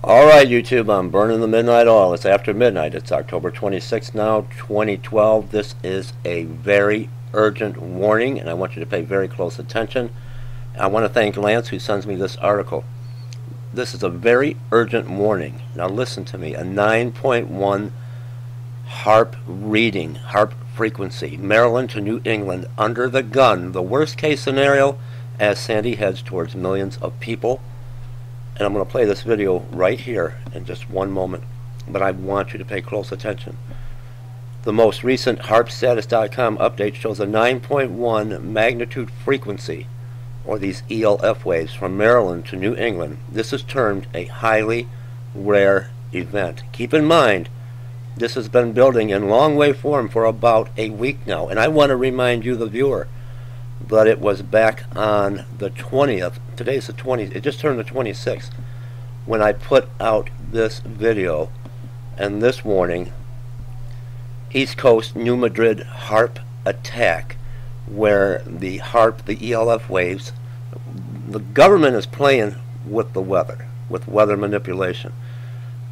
Alright, YouTube, I'm burning the midnight oil. It's after midnight. It's October 26th now, 2012. This is a very urgent warning, and I want you to pay very close attention. I want to thank Lance, who sends me this article. This is a very urgent warning. Now listen to me. A 9.1 HAARP reading, HAARP frequency, Maryland to New England, under the gun. The worst case scenario as Sandy heads towards millions of people. And I'm going to play this video right here in just one moment, but I want you to pay close attention. The most recent HAARPstatus.com update shows a 9.1 magnitude frequency, or these ELF waves, from Maryland to New England. This is termed a highly rare event. Keep in mind, this has been building in long wave form for about a week now, and I want to remind you, the viewer, that it was back on the 20th. Today's the 20th. It just turned the 26th when I put out this video and this warning. East Coast New Madrid HAARP attack, where the HAARP, the ELF waves, the government is playing with the weather, with weather manipulation.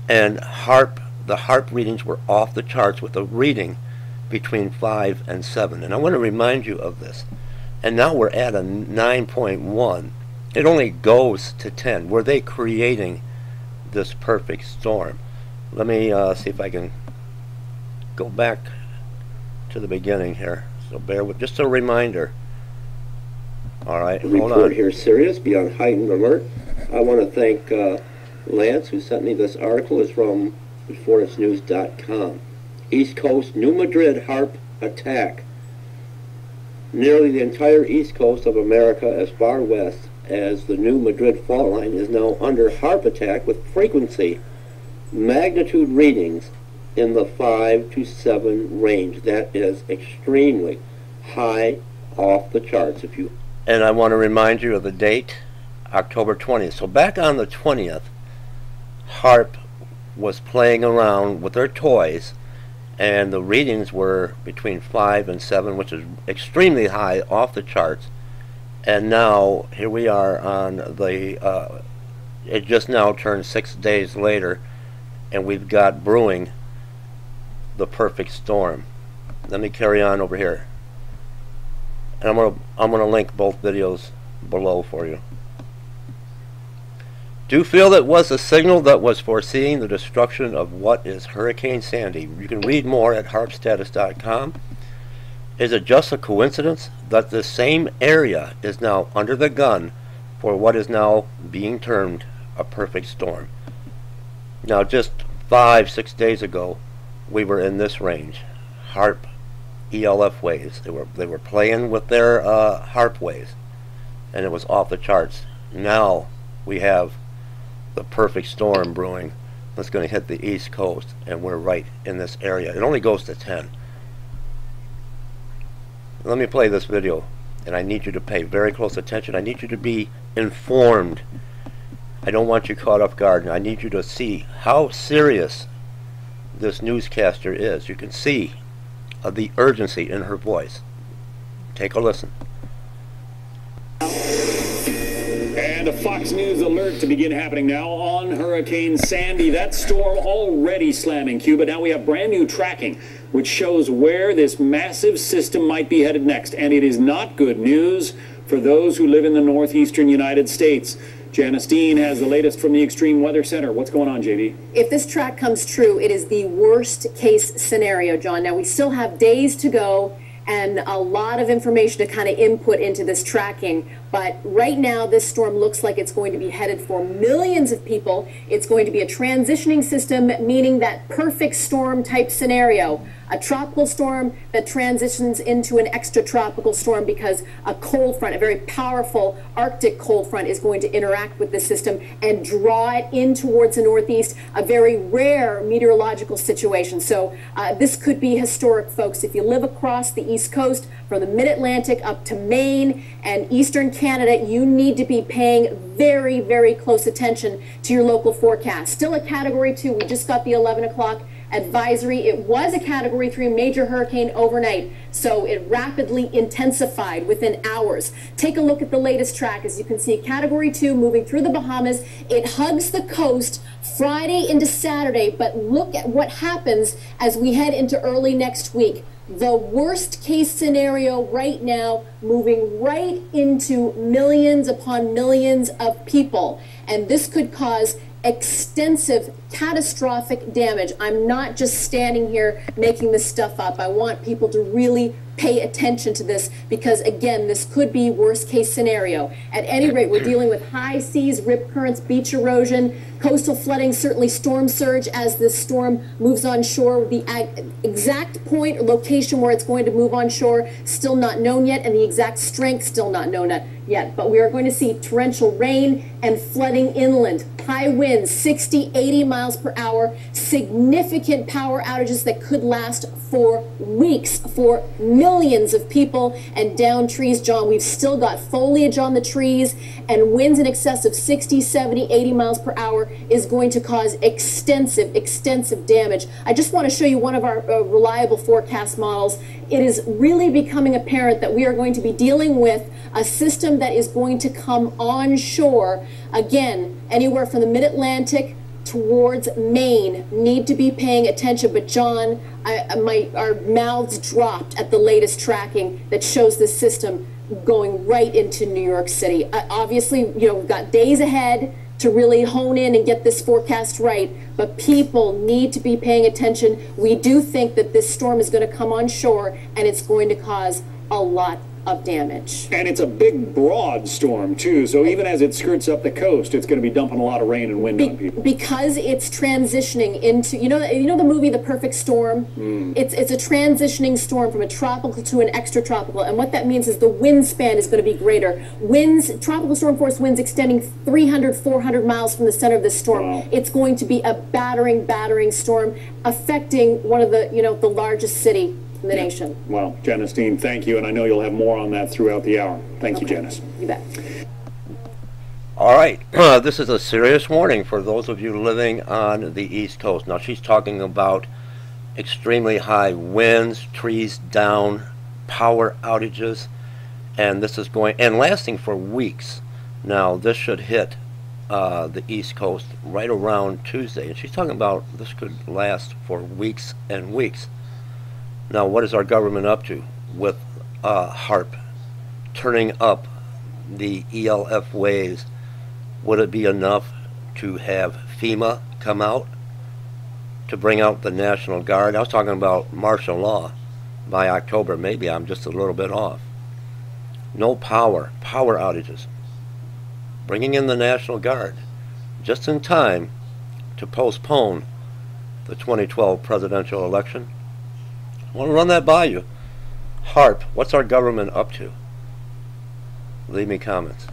And HAARP, the HAARP readings were off the charts, with a reading between 5 and 7. And I want to remind you of this. And now we're at a 9.1. It only goes to 10. Were they creating this perfect storm? Let me see if I can go back to the beginning here. So bear with, just a reminder. All right, hold on. Here, serious, be on heightened alert. I want to thank Lance, who sent me this article. It's from ForestNews.com. East Coast New Madrid HAARP attack. Nearly the entire east coast of America, as far west as the New Madrid fault line, is now under HAARP attack, with frequency magnitude readings in the 5 to 7 range. That is extremely high, off the charts. And I want to remind you of the date, October 20th. So back on the 20th, HAARP was playing around with their toys, and the readings were between 5 and 7, which is extremely high, off the charts. And now here we are on the it just now turned 6 days later, and we've got brewing the perfect storm. Let me carry on over here, and I'm gonna link both videos below for you. Do you feel that was a signal that was foreseeing the destruction of what is Hurricane Sandy? You can read more at HAARPstatus.com. Is it just a coincidence that the same area is now under the gun for what is now being termed a perfect storm? Now, just 5-6 days ago, we were in this range, HAARP ELF waves. They were playing with their HAARP waves, and it was off the charts. Now we have the perfect storm brewing that's going to hit the East Coast, and we're right in this area. It only goes to 10. Let me play this video, and I need you to pay very close attention. I need you to be informed. I don't want you caught off guard. I need you to see how serious this newscaster is. You can see the urgency in her voice. Take a listen. And a Fox News alert to begin happening now on Hurricane Sandy. That storm already slamming Cuba. Now we have brand new tracking, which shows where this massive system might be headed next. And it is not good news for those who live in the northeastern United States. Janice Dean has the latest from the Extreme Weather Center. What's going on, JD? If this track comes true, it is the worst case scenario, John. Now, we still have days to go and a lot of information to kind of input into this tracking. But right now, this storm looks like it's going to be headed for millions of people. It's going to be a transitioning system, meaning that perfect storm type scenario. A tropical storm that transitions into an extratropical storm because a cold front, a very powerful Arctic cold front, is going to interact with the system and draw it in towards the northeast, a very rare meteorological situation. So this could be historic, folks. If you live across the East Coast, from the mid-Atlantic up to Maine and eastern Canada, you need to be paying very, very close attention to your local forecast. Still a Category 2. We just got the 11 o'clock advisory. It was a Category 3 major hurricane overnight, so it rapidly intensified within hours. Take a look at the latest track. As you can see, Category 2 moving through the Bahamas. It hugs the coast Friday into Saturday, but look at what happens as we head into early next week. The worst case scenario right now, moving right into millions upon millions of people. And this could cause extensive, catastrophic damage. I'm not just standing here making this stuff up. I want people to really pay attention to this because, again, this could be worst case scenario. At any rate, we're dealing with high seas, rip currents, beach erosion, coastal flooding, certainly storm surge as this storm moves on shore. The exact point or location where it's going to move on shore still not known yet, and the exact strength still not known yet. But we are going to see torrential rain and flooding inland, high winds, 60, 80 miles per hour, significant power outages that could last for weeks for millions of people, and down trees. John, we've still got foliage on the trees, and winds in excess of 60, 70, 80 miles per hour is going to cause extensive damage. I just want to show you one of our reliable forecast models. It is really becoming apparent that we are going to be dealing with a system that is going to come onshore, again, anywhere from the mid-Atlantic towards Maine. Need to be paying attention. But John, our mouths dropped at the latest tracking that shows this system going right into New York City. Obviously, we've got days ahead to really hone in and get this forecast right, but people need to be paying attention. We do think that this storm is going to come on shore, and it's going to cause a lot of damage. And it's a big, broad storm, too, so even as it skirts up the coast, it's going to be dumping a lot of rain and wind on people. Because it's transitioning into, you know the movie The Perfect Storm? It's a transitioning storm from a tropical to an extratropical, and what that means is the wind span is going to be greater. Winds, tropical storm force winds extending 300, 400 miles from the center of this storm. Wow. It's going to be a battering storm affecting one of the, the largest city in the nation. Well, Janice Dean, thank you, and I know you'll have more on that throughout the hour. Thank you, Janice. You bet. All right, this is a serious warning for those of you living on the East Coast. Now, she's talking about extremely high winds, trees down, power outages, and this is going and lasting for weeks. Now, this should hit the East Coast right around Tuesday, and she's talking about this could last for weeks and weeks. Now, what is our government up to with HAARP turning up the ELF waves? Would it be enough to have FEMA come out to bring out the National Guard? I was talking about martial law by October. Maybe I'm just a little bit off. No power outages. Bringing in the National Guard just in time to postpone the 2012 presidential election. I want to run that by you. HAARP, what's our government up to? Leave me comments.